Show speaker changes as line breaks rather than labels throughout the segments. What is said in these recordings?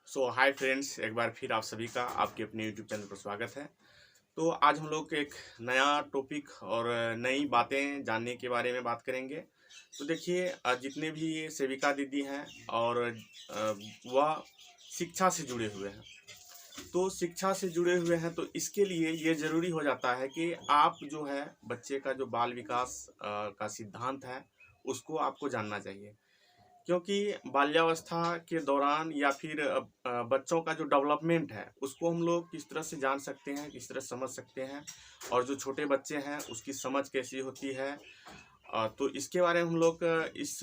Hi friends, एक बार फिर आप सभी का आपके अपने यूट्यूब चैनल पर स्वागत है। तो आज हम लोग एक नया टॉपिक और नई बातें जानने के बारे में बात करेंगे। तो देखिए, जितने भी ये सेविका दीदी हैं और वह शिक्षा से जुड़े हुए हैं। तो शिक्षा से जुड़े हुए हैं तो इसके लिए ये ज़रूरी हो जाता है कि आप जो है बच्चे का जो बाल विकास का सिद्धांत है उसको आपको जानना चाहिए। क्योंकि बाल्यावस्था के दौरान या फिर बच्चों का जो डेवलपमेंट है उसको हम लोग किस तरह से जान सकते हैं, किस तरह समझ सकते हैं, और जो छोटे बच्चे हैं उसकी समझ कैसी होती है। तो इसके बारे में हम लोग इस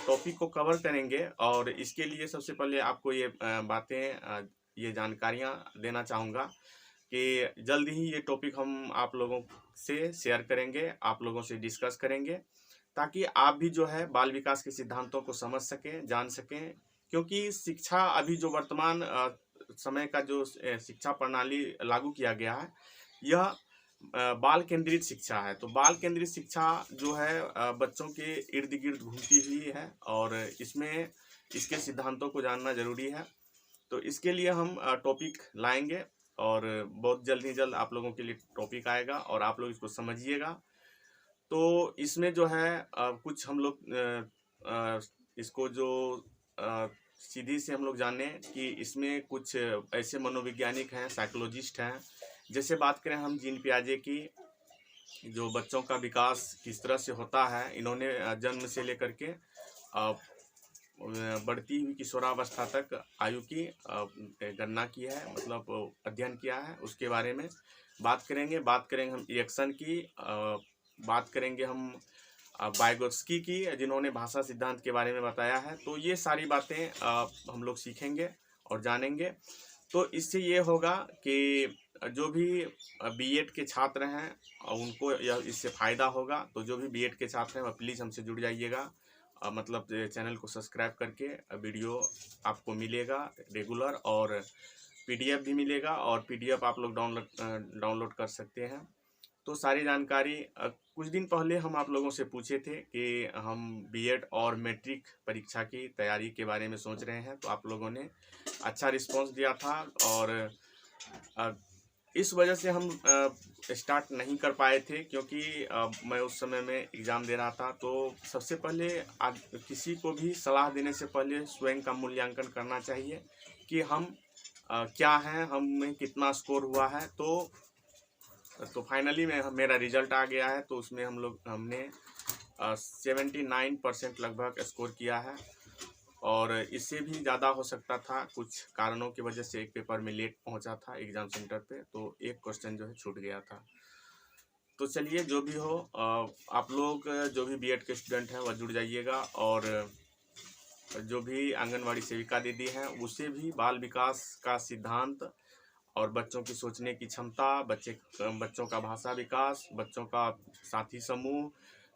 टॉपिक को कवर करेंगे। और इसके लिए सबसे पहले आपको ये बातें, ये जानकारियाँ देना चाहूँगा कि जल्द ही ये टॉपिक हम आप लोगों से शेयर करेंगे, आप लोगों से डिस्कस करेंगे, ताकि आप भी जो है बाल विकास के सिद्धांतों को समझ सकें, जान सकें। क्योंकि शिक्षा अभी जो वर्तमान समय का जो शिक्षा प्रणाली लागू किया गया है, यह बाल केंद्रित शिक्षा है। तो बाल केंद्रित शिक्षा जो है बच्चों के इर्द गिर्द घूमती हुई है, और इसमें इसके सिद्धांतों को जानना जरूरी है। तो इसके लिए हम टॉपिक लाएंगे, और बहुत जल्द ही जल्द आप लोगों के लिए टॉपिक आएगा और आप लोग इसको समझिएगा। तो इसमें जो है कुछ हम लोग इसको जो अ, सीधी से हम लोग जाने कि इसमें कुछ ऐसे मनोवैज्ञानिक हैं, साइकोलॉजिस्ट हैं। जैसे बात करें हम जीन पियाजे की, जो बच्चों का विकास किस तरह से होता है, इन्होंने जन्म से लेकर के बढ़ती हुई किशोरावस्था तक आयु की गणना की है, मतलब अध्ययन किया है। उसके बारे में बात करेंगे हम इरेक्शन की, बात करेंगे हम वाइगोत्स्की की, जिन्होंने भाषा सिद्धांत के बारे में बताया है। तो ये सारी बातें हम लोग सीखेंगे और जानेंगे। तो इससे ये होगा कि जो भी बीएड के छात्र हैं उनको यह इससे फ़ायदा होगा। तो जो भी बीएड के छात्र हैं वह प्लीज़ हमसे जुड़ जाइएगा। मतलब चैनल को सब्सक्राइब करके वीडियो आपको मिलेगा रेगुलर, और पीडीएफ भी मिलेगा, और पीडीएफ आप लोग डाउनलोड कर सकते हैं। तो सारी जानकारी कुछ दिन पहले हम आप लोगों से पूछे थे कि हम बीएड और मैट्रिक परीक्षा की तैयारी के बारे में सोच रहे हैं। तो आप लोगों ने अच्छा रिस्पांस दिया था, और इस वजह से हम स्टार्ट नहीं कर पाए थे, क्योंकि मैं उस समय में एग्ज़ाम दे रहा था। तो सबसे पहले किसी को भी सलाह देने से पहले स्वयं का मूल्यांकन करना चाहिए कि हम क्या हैं, हमें कितना स्कोर हुआ है। तो फाइनली मेरा रिजल्ट आ गया है। तो उसमें हमने 79% लगभग स्कोर किया है, और इससे भी ज़्यादा हो सकता था। कुछ कारणों की वजह से एक पेपर में लेट पहुंचा था एग्ज़ाम सेंटर पे, तो एक क्वेश्चन जो है छूट गया था। तो चलिए, जो भी हो, आप लोग जो भी बीएड के स्टूडेंट हैं वह जुड़ जाइएगा, और जो भी आंगनवाड़ी सेविका दीदी हैं उसे भी बाल विकास का सिद्धांत और बच्चों की सोचने की क्षमता, बच्चों का भाषा विकास, बच्चों का साथी समूह,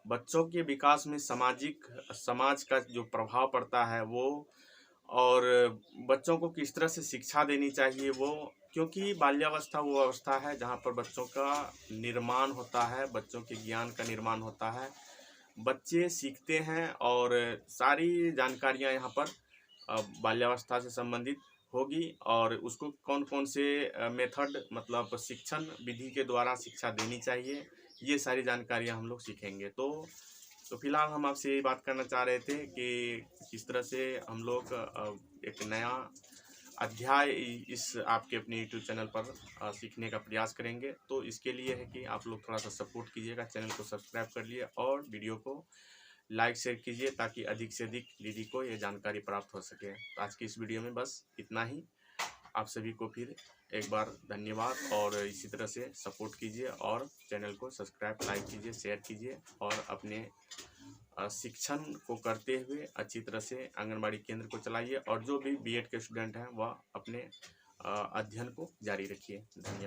बच्चों के विकास में समाज का जो प्रभाव पड़ता है वो, और बच्चों को किस तरह से शिक्षा देनी चाहिए वो। क्योंकि बाल्यावस्था वो अवस्था है जहाँ पर बच्चों का निर्माण होता है, बच्चों के ज्ञान का निर्माण होता है, बच्चे सीखते हैं, और सारी जानकारियाँ यहाँ पर बाल्यावस्था से संबंधित होगी। और उसको कौन कौन से मेथड, मतलब शिक्षण विधि के द्वारा शिक्षा देनी चाहिए, ये सारी जानकारियाँ हम लोग सीखेंगे। तो फिलहाल हम आपसे यही बात करना चाह रहे थे कि किस तरह से हम लोग एक नया अध्याय इस आपके अपने यूट्यूब चैनल पर सीखने का प्रयास करेंगे। तो इसके लिए है कि आप लोग थोड़ा सा सपोर्ट कीजिएगा, चैनल को सब्सक्राइब कर लिए और वीडियो को लाइक शेयर कीजिए, ताकि अधिक से अधिक दीदी को ये जानकारी प्राप्त हो सके। तो आज की इस वीडियो में बस इतना ही। आप सभी को फिर एक बार धन्यवाद, और इसी तरह से सपोर्ट कीजिए, और चैनल को सब्सक्राइब, लाइक कीजिए, शेयर कीजिए, और अपने शिक्षण को करते हुए अच्छी तरह से आंगनबाड़ी केंद्र को चलाइए। और जो भी बीएड के स्टूडेंट हैं वह अपने अध्ययन को जारी रखिए। धन्यवाद।